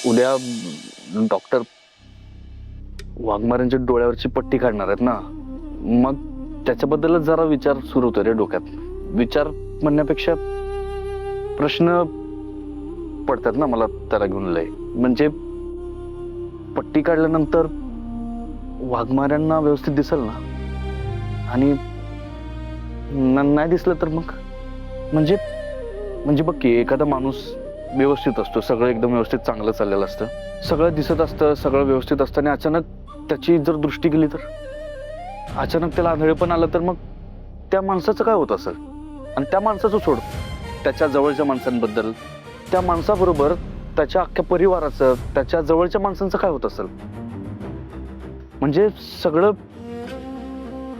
उद्या डॉक्टर वाघमाऱ्यांच्या डोळ्यावरची पट्टी काढणार आहेत ना, मग त्याच्याबद्दलच जरा विचार सुरू होतो रे डोक्यात. विचार म्हणण्यापेक्षा प्रश्न पडतात ना मला त्याला घेऊन लय. म्हणजे पट्टी काढल्यानंतर वाघमाऱ्यांना व्यवस्थित दिसेल ना, आणि नाही दिसलं तर मग म्हणजे म्हणजे बघ की एखादा माणूस व्यवस्थित असतो, सगळं एकदम व्यवस्थित चांगलं चाललेलं असतं, सगळं दिसत असतं, सगळं व्यवस्थित असतं, आणि अचानक त्याची जर दृष्टी गेली तर, अचानक त्याला आंधळेपण आलं तर मग त्या माणसाचं काय होत असेल. आणि त्या माणसाचं सोड, त्याच्या जवळच्या माणसांबद्दल, त्या माणसाबरोबर त्याच्या अख्ख्या परिवाराचं, त्याच्या जवळच्या माणसांचं काय होत असेल. म्हणजे सगळं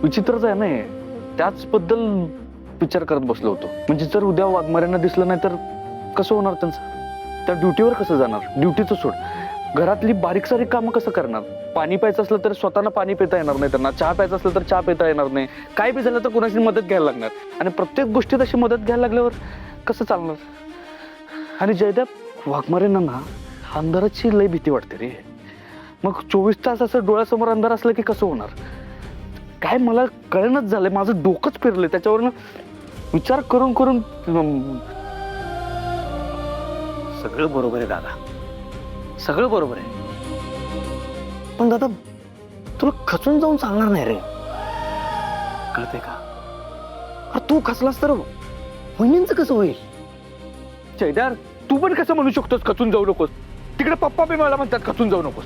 विचित्रच आहे ना हे. त्याचबद्दल विचार करत बसलो होतो. म्हणजे जर उद्या वाघमाऱ्यांना दिसलं नाही तर कसं होणार त्यांचं, त्या ड्युटीवर कसं जाणार, ड्युटीचं सोड, घरातली बारीक सारीक कामं कसं करणार. पाणी प्यायचं असलं तर स्वतःला पाणी पिता येणार नाही त्यांना, चहा प्यायचं असलं तर चहा पिता येणार नाही, काय बी झालं तर कुणाची मदत घ्यायला लागणार, आणि प्रत्येक गोष्टीत अशी मदत घ्यायला लागल्यावर कसं चालणार. आणि जयदेव वाघमारेंना ना अंधाराची लय भीती वाटते रे. मग 24 तास असं डोळ्यासमोर अंधार असलं की कसं होणार, काय मला कळेनच झालंय. माझं डोकंच फिरलंय त्याच्यावरनं विचार करून करून. सगळं बरोबर आहे दादा, सगळं बरोबर आहे. पण दादा तुला खचून जाऊन चालणार नाही रे, कळतंय का. अरे तू खचलास तर वहिनींचं कसं होईल. जयदार तू पण कसं म्हणू शकतोस खचून जाऊ नकोस. तिकडे पप्पा बी मला म्हणतात खचून जाऊ नकोस.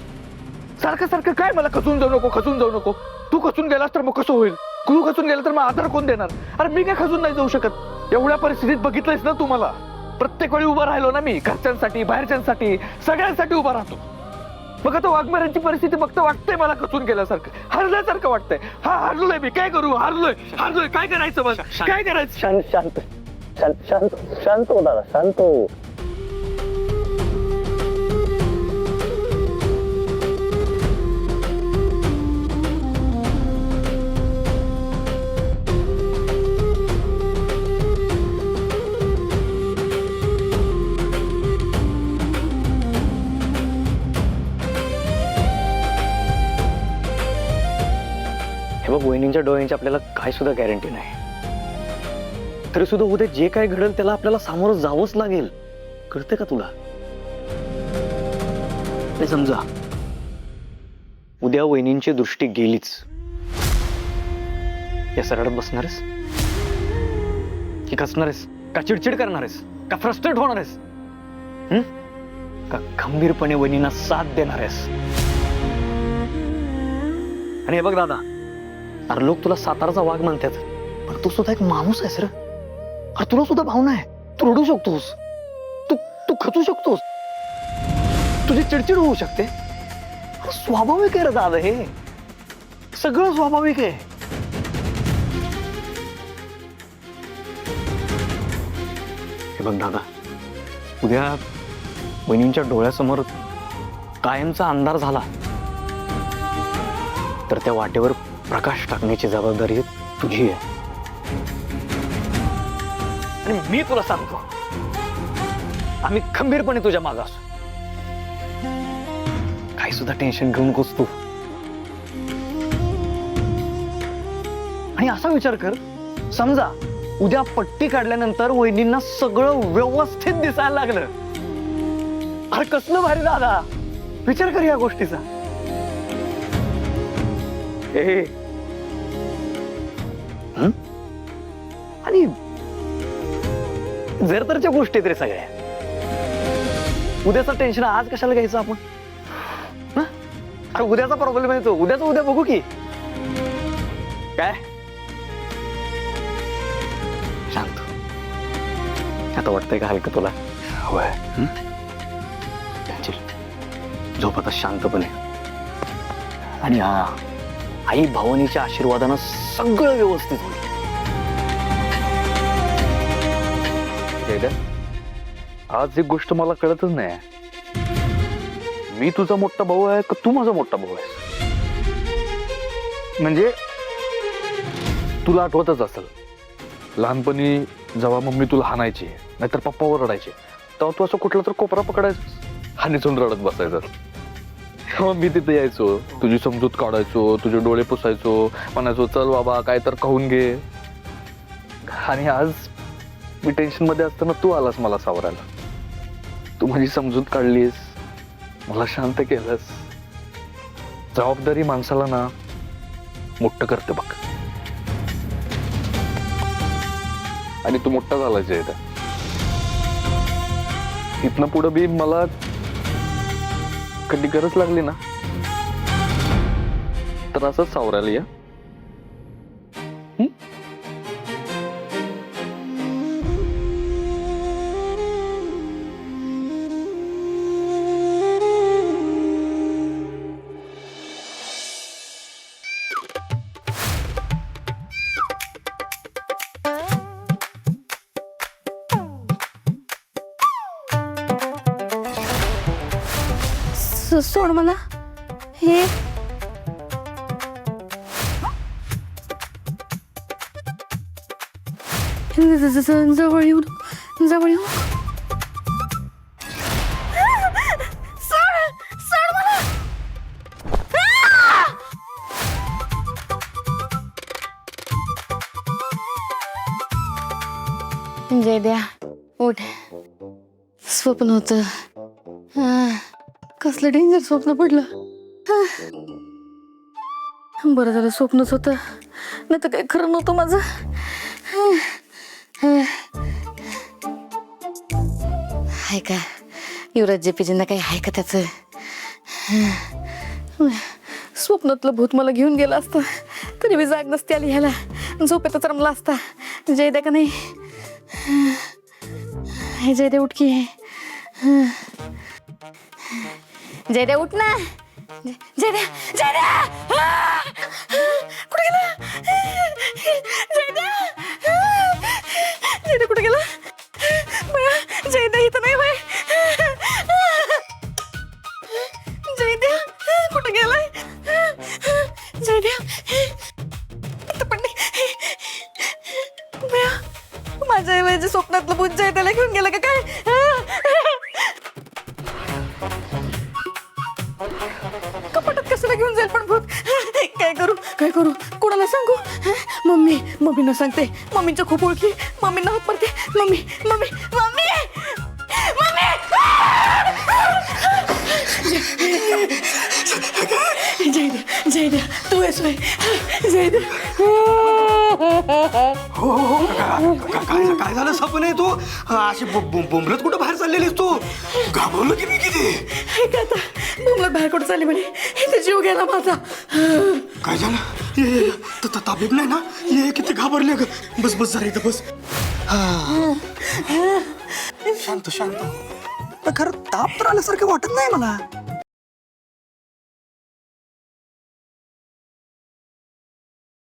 सारखं सारखं काय मला खचून जाऊ नको, खचून जाऊ नको. तू खचून गेलास तर मग कसं होईल, तू खचून गेला तर मग आधार कोण देणार. अरे मी काय खचून नाही जाऊ शकत. एवढ्या परिस्थितीत बघितलंयस ना तू मला, प्रत्येक वेळी उभा राहिलो ना मी, घरच्यांसाठी बाहेरच्यांसाठी सगळ्यांसाठी उभा राहतो. मग आता वाघमाऱ्यांची परिस्थिती बघता वाटतंय मला खचून गेल्यासारखं, हरल्यासारखं वाटतंय. हा हरलोय मी, काय करू, हरलोय हरलोय, काय करायचं मला, काय करायचं. शांत शांत शांत शांत शांत हो दादा, शांत हो. हे बघ, वहिनींच्या डोळ्यांची आपल्याला काय सुद्धा गॅरंटी नाही, तरी सुद्धा उद्या जे काय घडेल त्याला आपल्याला सामोरं जावंच लागेल. कळतंय का तुला. ते समजा उद्या वहिनींची दृष्टी गेलीच, या सरळत बसणारेस की खचणारेस, का चिडचिड करणारेस, का फ्रस्ट्रेट होणारेस, का खंबीरपणे वहिनींना साथ देणारेस. आणि हे बघ दादा, अरे लोक तुला साताराचा वाघ म्हणतात, पण तू सुद्धा एक माणूस आहेस रे. अरे तुला सुद्धा भावना आहे, तू रडू शकतोस, तू तू खचू शकतोस, तुझी चिडचिड होऊ शकते. स्वाभाविक आहे रे दादा, हे सगळं स्वाभाविक आहे. हे बघ दादा, उद्या वहिनींच्या डोळ्यासमोर कायमचा अंधार झाला तर त्या वाटेवर प्रकाश टाकण्याची जबाबदारी तुझी आहे. आणि मी तुला सांगतो, आम्ही खंबीरपणे तुझ्या मागे असू. काही सुद्धा टेन्शन घेऊ नकोस तू. आणि असा विचार कर, समजा उद्या पट्टी काढल्यानंतर वहिनींना सगळं व्यवस्थित दिसायला लागलं, अरे कसलं भारी दादा. विचार कर या गोष्टीचा. आणि जर तरच्या गोष्टी आहेत रे सगळ्या. उद्याचं टेन्शन आज कशाला घ्यायचं आपण. अरे उद्याचा प्रॉब्लेम आहे तो, उद्याचा उद्या बघू की. काय शांत आता वाटतंय का हलकं तुला. होय, झोप आता शांतपणे. आणि हा, आई भवानीच्या आशीर्वादानं सगळं व्यवस्थित होईल. आज एक गोष्ट मला कळतच नाही, मी तुझा मोठा भाऊ आहे का तू माझा मोठा भाऊ आहेस. म्हणजे तुला आठवतच असेल लहानपणी जेव्हा मम्मी तुला हाणायची नाहीतर पप्पा ओरडायचे, तेव्हा तू असं कुठला तर कोपरा पकडायचं हानीसून रडत बसायचं. मग मी तिथे यायचो, तुझी समजूत काढायचो, तुझे डोळे पुसायचो, म्हणायचो चल बाबा काय तर खाऊन घे. आणि आज मी टेन्शन मध्ये असताना तू आलास मला सावरायला. तू माझी समजूत काढलीस, मला शांत केलंस. जबाबदारी माणसाला ना मोठं करते बघ. आणि तू मोठा झालाच आहे इथं. इथनं पुढं बी मला कधी गरज लागली ना तर असंच सावरायला या. सोड मला. हे जवळ येऊ नको, जवळ येऊ नको. सोड, सोड मला. जय द्या, उठ. स्वप्न होत. कसलं डेंजर स्वप्न पडलं. बरं झालं स्वप्नच होतं, नाही तर काही खरं नव्हतं माझं. आहे का युवराज जेपीजींना काही आहे का त्याचं? स्वप्नातलं भूत मला घेऊन गेलं असतं तरी मी जाग नसती आली. ह्याला झोपेतच रमला असता. जय द्या का नाही? हे जय द्या उठ की. जय द्या उठ ना. जय द्या, जय द्या. कुठे गेला जय द्या? जय द्या कुठे गेला? बया जय द्या इथं नाही बाय. जय द्या कुठे गेलाय? जय द्या इथं पण नाही. बया माझ्या ऐवजी स्वप्नातलं भूत जय द्याला घेऊन गेलं का काय? कपाटात कशाला घेऊन जाईल पण भूत? काय करू, काय करू, कोणाला सांगू? मम्मीला सांगते. मम्मीच्या खूप ओळखी. मम्मींना हात मारते. Mummy mummy mummy mummy. जय द्या, जय द्या तू आहेस होय? जय द्या. हो काय झालं? सपन आहे तू अशी बोंबलत कुठं बाहेर चाललेलीस तू? घाबरलो की मी किती. काय आता बोंबलत बाहेर कुठं चालली म्हणे? इथे जीव गेला माझा. काय झालं? ये ताबीब नाही ना? ये किती घाबरले ग. बस बस जरा इथं बस. शांत शांत. खरं ताप तर आल्यासारखं वाटत नाही मला.